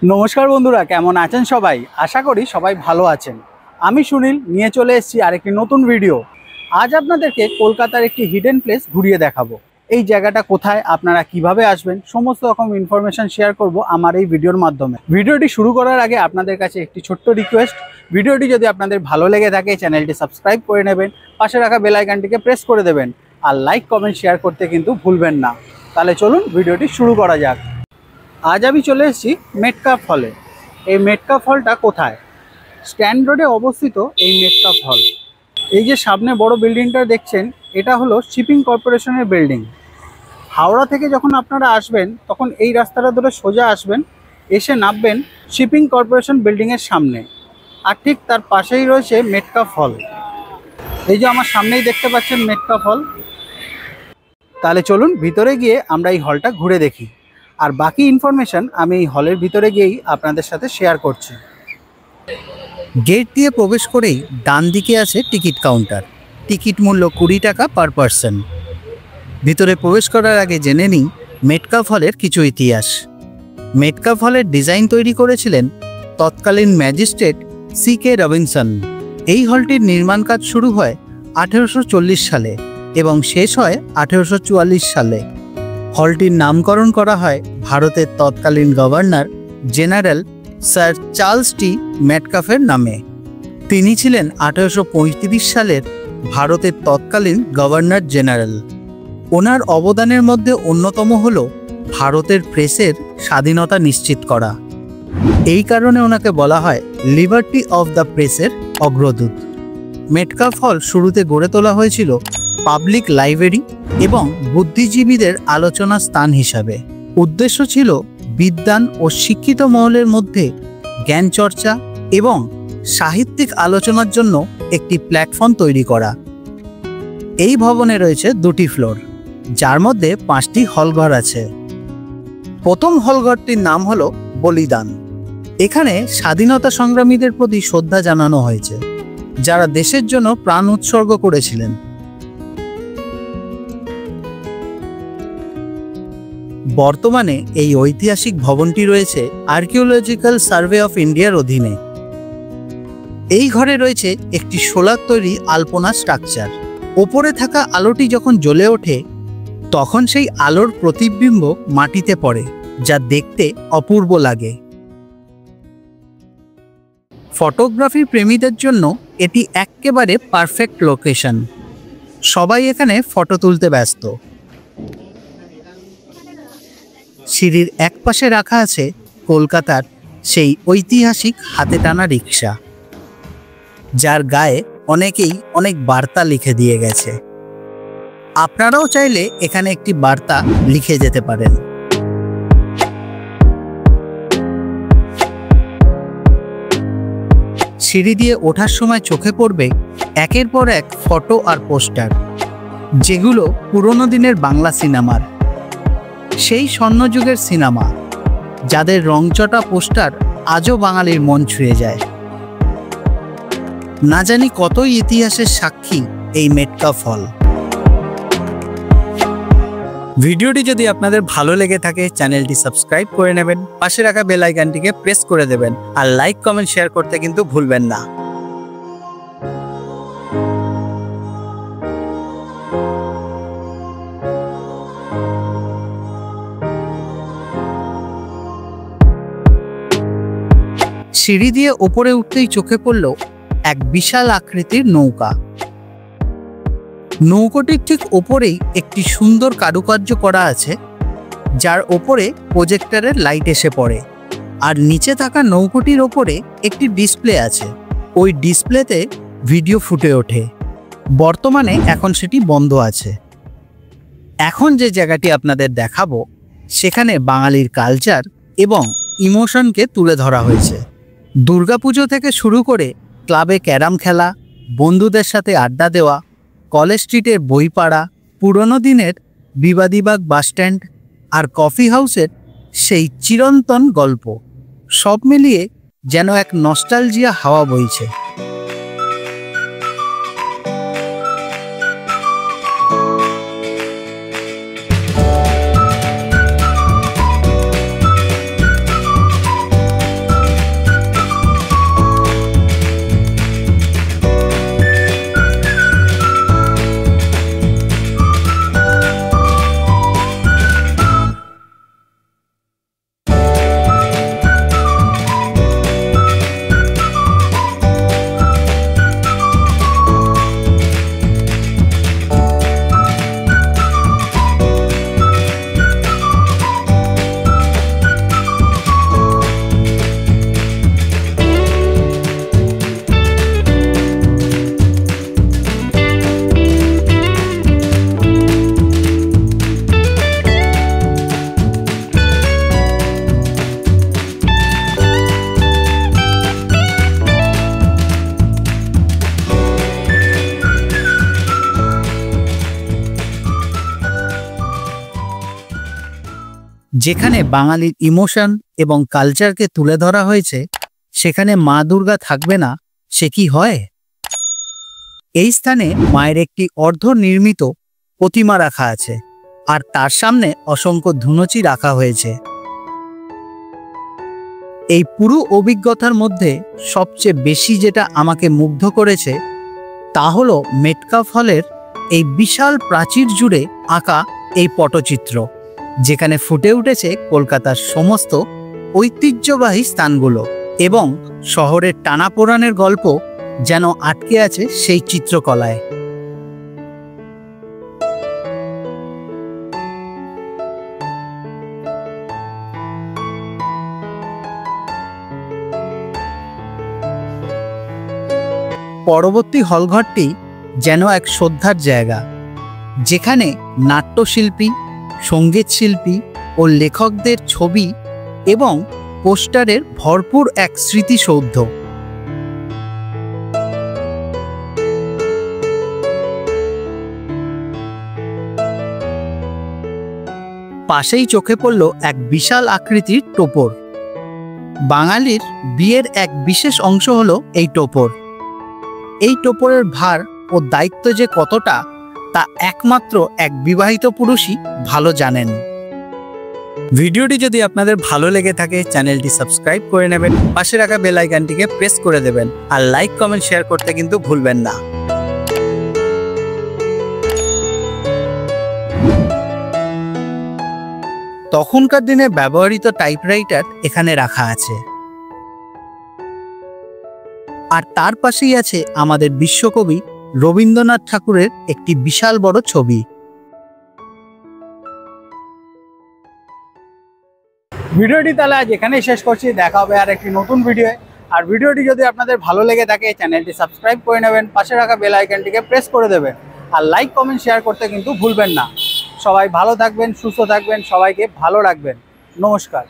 নমস্কার বন্ধুরা, কেমন আছেন সবাই? আশা করি সবাই ভালো আছেন। আমি সুনীল নিয়ে চলে এসেছি আরেকটি নতুন ভিডিও। আজ আপনাদেরকে কলকাতার একটি হিডেন প্লেস ঘুরিয়ে দেখাবো। এই জায়গাটা কোথায়, আপনারা কিভাবে আসবেন, সমস্ত রকম ইনফরমেশন শেয়ার করব আমার এই ভিডিওর মাধ্যমে। ভিডিওটি শুরু করার আগে আপনাদের কাছে একটি ছোট্ট রিকোয়েস্ট, ভিডিওটি যদি আপনাদের ভালো লেগে থাকে চ্যানেলটি সাবস্ক্রাইব করে নেবেন, পাশে রাখা বেল আইকনটিকে প্রেস করে দেবেন, আর লাইক কমেন্ট শেয়ার করতে কিন্তু ভুলবেন না। তাহলে চলুন ভিডিওটি শুরু করা যাক। আজ আমি চলে এসেছি মেটকাপ হলে। এই মেটকাপ হলটা কোথায়? স্ট্যান্ড রোডে অবস্থিত এই মেটকাপ হল। এই যে সামনে বড় বিল্ডিংটা দেখছেন, এটা হলো শিপিং কর্পোরেশনের বিল্ডিং। হাওড়া থেকে যখন আপনারা আসবেন তখন এই রাস্তাটা ধরে সোজা আসবেন, এসে নামবেন শিপিং কর্পোরেশন বিল্ডিংয়ের সামনে, আর ঠিক তার পাশেই রয়েছে মেটকাপ হল। এই যে আমার সামনেই দেখতে পাচ্ছেন মেটকাপ হল। তাহলে চলুন ভিতরে গিয়ে আমরা এই হলটা ঘুরে দেখি, আর বাকি ইনফরমেশন আমি এই হলের ভিতরে গিয়েই আপনাদের সাথে শেয়ার করছি। গেট দিয়ে প্রবেশ করেই ডান দিকে আছে টিকিট কাউন্টার। টিকিট মূল্য 20 টাকা পার পারসন। ভিতরে প্রবেশ করার আগে জেনে নিই মেটকাপ হলের কিছু ইতিহাস। মেটকাপ হলের ডিজাইন তৈরি করেছিলেন তৎকালীন ম্যাজিস্ট্রেট CK রবিনসন। এই হলটির নির্মাণ কাজ শুরু হয় 1840 সালে এবং শেষ হয় 1844 সালে। হলটির নামকরণ করা হয় ভারতের তৎকালীন গভর্নর জেনারেল স্যার চার্লস টি মেটকাফের নামে। তিনি ছিলেন 1835 সালের ভারতের তৎকালীন গভর্নর জেনারেল। ওনার অবদানের মধ্যে অন্যতম হল ভারতের প্রেসের স্বাধীনতা নিশ্চিত করা। এই কারণে ওনাকে বলা হয় লিবার্টি অফ দ্য প্রেসের অগ্রদূত। মেটকাপ হল শুরুতে গড়ে তোলা হয়েছিল পাবলিক লাইব্রেরি এবং বুদ্ধিজীবীদের আলোচনা স্থান হিসাবে। উদ্দেশ্য ছিল বিদ্বান ও শিক্ষিত মহলের মধ্যে জ্ঞান চর্চা এবং সাহিত্যিক আলোচনার জন্য একটি প্ল্যাটফর্ম তৈরি করা। এই ভবনে রয়েছে 2টি ফ্লোর, যার মধ্যে 5টি হলঘর আছে। প্রথম হলঘরটির নাম হলো বলিদান। এখানে স্বাধীনতা সংগ্রামীদের প্রতি শ্রদ্ধা জানানো হয়েছে, যারা দেশের জন্য প্রাণ উৎসর্গ করেছিলেন। বর্তমানে এই ঐতিহাসিক ভবনটি রয়েছে আর্কিওলজিক্যাল সার্ভে অফ ইন্ডিয়ার অধীনে। এই ঘরে রয়েছে একটি সোলার তৈরি আলপনা স্ট্রাকচার। ওপরে থাকা আলোটি যখন জ্বলে ওঠে তখন সেই আলোর প্রতিবিম্ব মাটিতে পড়ে, যা দেখতে অপূর্ব লাগে। ফটোগ্রাফি প্রেমীদের জন্য এটি একেবারে পারফেক্ট লোকেশন। সবাই এখানে ফটো তুলতে ব্যস্ত। সিঁড়ির একপাশে রাখা আছে কলকাতার সেই ঐতিহাসিক হাতে টানা রিক্সা, যার গায়ে অনেকেই অনেক বার্তা লিখে দিয়ে গেছে। আপনারাও চাইলে এখানে একটি বার্তা লিখে যেতে পারেন। সিঁড়ি দিয়ে ওঠার সময় চোখে পড়বে একের পর এক ফটো আর পোস্টার, যেগুলো পুরনো দিনের বাংলা সিনেমার, সেই স্বর্ণযুগের সিনেমা, যাদের রংচটা পোস্টার আজও বাঙালির মন ছুঁয়ে যায়। না জানি কতই ইতিহাসের সাক্ষী এই মেটকাপ হল। ভিডিওটি যদি আপনাদের ভালো লেগে থাকে চ্যানেলটি সাবস্ক্রাইব করে নেবেন, পাশে রাখা বেল আইকনটিকে প্রেস করে দেবেন, আর লাইক কমেন্ট শেয়ার করতে কিন্তু ভুলবেন না। সিঁড়ি দিয়ে ওপরে উঠতেই চোখে পড়ল এক বিশাল আকৃতির নৌকা। নৌকোটির ঠিক ওপরেই একটি সুন্দর কারুকার্য করা আছে, যার ওপরে প্রজেক্টরের লাইট এসে পড়ে, আর নিচে থাকা নৌকোটির ওপরে একটি ডিসপ্লে আছে। ওই ডিসপ্লেতে ভিডিও ফুটে ওঠে। বর্তমানে এখন সেটি বন্ধ আছে। এখন যে জায়গাটি আপনাদের দেখাবো সেখানে বাঙালির কালচার এবং ইমোশনকে তুলে ধরা হয়েছে। দুর্গাপুজো থেকে শুরু করে ক্লাবে ক্যারাম খেলা, বন্ধুদের সাথে আড্ডা দেওয়া, কলেজ স্ট্রিটের বই পড়া, পুরনো দিনের বিবাদীবাগ বাসস্ট্যান্ড আর কফি হাউসের সেই চিরন্তন গল্প, সব মিলিয়ে যেন এক নস্টালজিয়া হাওয়া বইছে। যেখানে বাঙালির ইমোশন এবং কালচারকে তুলে ধরা হয়েছে, সেখানে মা দুর্গা থাকবে না সে কি হয়? এই স্থানে মায়ের একটি অর্ধনির্মিত প্রতিমা রাখা আছে, আর তার সামনে অসংখ্য ধুনুচি রাখা হয়েছে। এই পুরো অভিজ্ঞতার মধ্যে সবচেয়ে বেশি যেটা আমাকে মুগ্ধ করেছে তা হলো মেটকাফ হলের এই বিশাল প্রাচীর জুড়ে আঁকা এই পটচিত্র, যেখানে ফুটে উঠেছে কলকাতার সমস্ত ঐতিহ্যবাহী স্থানগুলো এবং শহরের টানাপোড়েনের গল্প যেন আটকে আছে সেই চিত্রকলায়। পরবর্তী হলঘরটি যেন এক শ্রদ্ধার জায়গা, যেখানে নাট্যশিল্পী, সঙ্গীত শিল্পী ও লেখকদের ছবি এবং পোস্টারের ভরপুর এক স্মৃতিসৌধ। পাশেই চোখে পড়ল এক বিশাল আকৃতির টোপর। বাঙালির বিয়ের এক বিশেষ অংশ হলো এই টোপর। এই টোপরের ভার ও দায়িত্ব যে কতটা তা একমাত্র এক বিবাহিত পুরুষই ভালো জানেন। ভিডিওটি যদি আপনাদের ভালো লেগে থাকে চ্যানেলটি সাবস্ক্রাইব করে নেবেন, পাশে রাখা বেল আইকনটিকে প্রেস করে দেবেন, আর লাইক কমেন্ট শেয়ার করতে কিন্তু ভুলবেন না। তখনকার দিনে ব্যবহৃত টাইপরাইটার এখানে রাখা আছে, আর তার পাশেই আছে আমাদের বিশ্বকবি রবীন্দ্রনাথ ঠাকুরের একটি বিশাল বড় ছবি। ভিডিওটি তাহলে আজ এখানেই শেষ করছি, দেখা হবে আর একটি নতুন ভিডিও। আর ভিডিওটি যদি আপনাদের ভালো লেগে থাকে চ্যানেলটি সাবস্ক্রাইব করে নেবেন, পাশে রাখা বেল আইকনটিকে প্রেস করে দেবেন, আর লাইক কমেন্ট শেয়ার করতে কিন্তু ভুলবেন না। সবাই ভালো থাকবেন, সুস্থ থাকবেন, সবাইকে ভালো রাখবেন। নমস্কার।